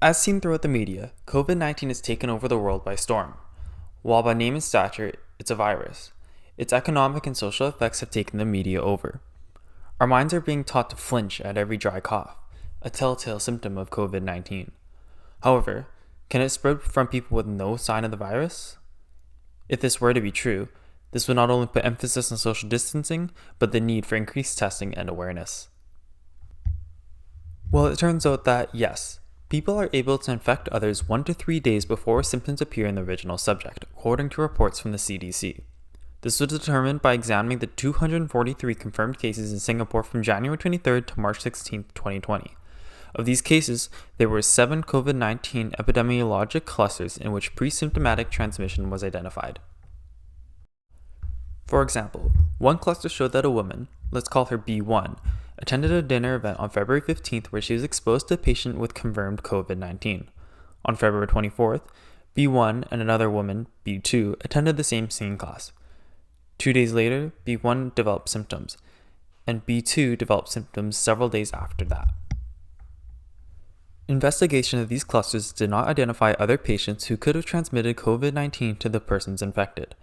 As seen throughout the media, COVID-19 has taken over the world by storm. While by name and stature, it's a virus, its economic and social effects have taken the media over. Our minds are being taught to flinch at every dry cough, a telltale symptom of COVID-19. However, can it spread from people with no sign of the virus? If this were to be true, this would not only put emphasis on social distancing, but the need for increased testing and awareness. Well, it turns out that yes, people are able to infect others 1 to 3 days before symptoms appear in the original subject, according to reports from the CDC. This was determined by examining the 243 confirmed cases in Singapore from January 23rd to March 16th, 2020. Of these cases, there were 7 COVID-19 epidemiologic clusters in which presymptomatic transmission was identified. For example, one cluster showed that a woman, let's call her B1, attended a dinner event on February 15th where she was exposed to a patient with confirmed COVID-19. On February 24th, B1 and another woman, B2, attended the same singing class. 2 days later, B1 developed symptoms, and B2 developed symptoms several days after that. Investigation of these clusters did not identify other patients who could have transmitted COVID-19 to the persons infected.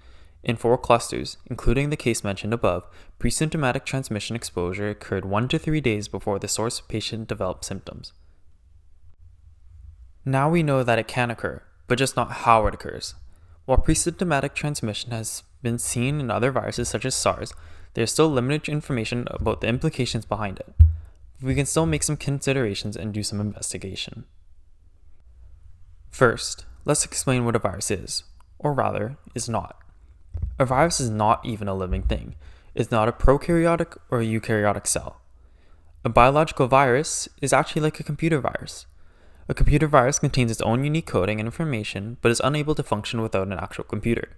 In 4 clusters, including the case mentioned above, presymptomatic transmission exposure occurred 1 to 3 days before the source patient developed symptoms. Now we know that it can occur, but just not how it occurs. While presymptomatic transmission has been seen in other viruses such as SARS, there is still limited information about the implications behind it. We can still make some considerations and do some investigation. First, let's explain what a virus is, or rather, is not. A virus is not even a living thing. It's not a prokaryotic or a eukaryotic cell. A biological virus is actually like a computer virus. A computer virus contains its own unique coding and information, but is unable to function without an actual computer.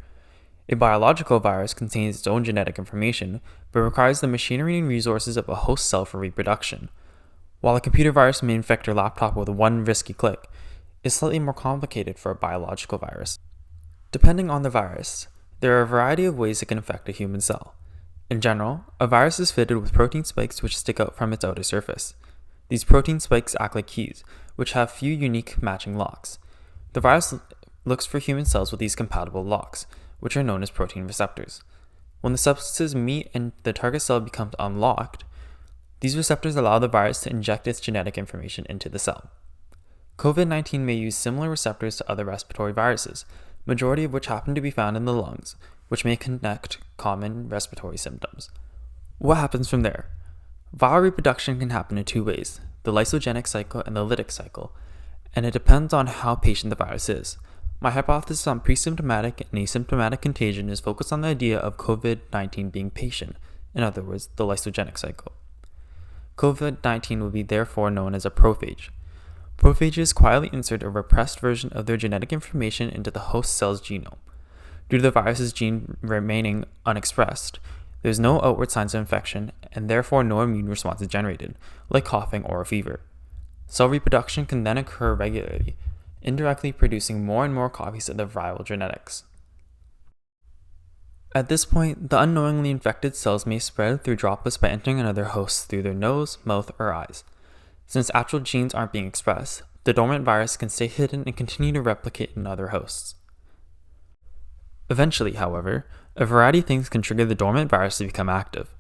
A biological virus contains its own genetic information, but requires the machinery and resources of a host cell for reproduction. While a computer virus may infect your laptop with one risky click, it's slightly more complicated for a biological virus. Depending on the virus, there are a variety of ways it can infect a human cell. In general, a virus is fitted with protein spikes which stick out from its outer surface. These protein spikes act like keys, which have few unique matching locks. The virus looks for human cells with these compatible locks, which are known as protein receptors. When the substances meet and the target cell becomes unlocked, these receptors allow the virus to inject its genetic information into the cell. COVID-19 may use similar receptors to other respiratory viruses, majority of which happen to be found in the lungs, which may connect common respiratory symptoms. What happens from there? Viral reproduction can happen in 2 ways, the lysogenic cycle and the lytic cycle, and it depends on how patient the virus is. My hypothesis on presymptomatic and asymptomatic contagion is focused on the idea of COVID-19 being patient, in other words, the lysogenic cycle. COVID-19 will be therefore known as a prophage. Prophages quietly insert a repressed version of their genetic information into the host cell's genome. Due to the virus's gene remaining unexpressed, there is no outward signs of infection, and therefore no immune response is generated, like coughing or a fever. Cell reproduction can then occur regularly, indirectly producing more and more copies of the viral genetics. At this point, the unknowingly infected cells may spread through droplets by entering another host through their nose, mouth, or eyes. Since actual genes aren't being expressed, the dormant virus can stay hidden and continue to replicate in other hosts. Eventually, however, a variety of things can trigger the dormant virus to become active.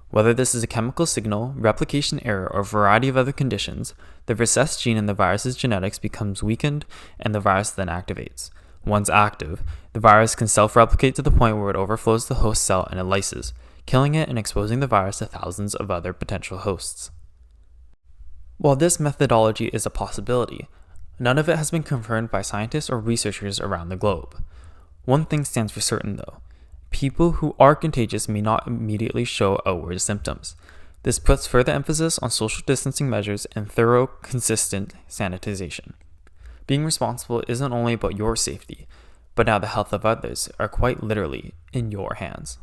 Whether this is a chemical signal, replication error, or a variety of other conditions, the recessed gene in the virus's genetics becomes weakened and the virus then activates. Once active, the virus can self-replicate to the point where it overflows the host cell and it lyses, killing it and exposing the virus to thousands of other potential hosts. While this methodology is a possibility, none of it has been confirmed by scientists or researchers around the globe. One thing stands for certain though. People who are contagious may not immediately show outward symptoms. This puts further emphasis on social distancing measures and thorough, consistent sanitization. Being responsible isn't only about your safety, but now the health of others are quite literally in your hands.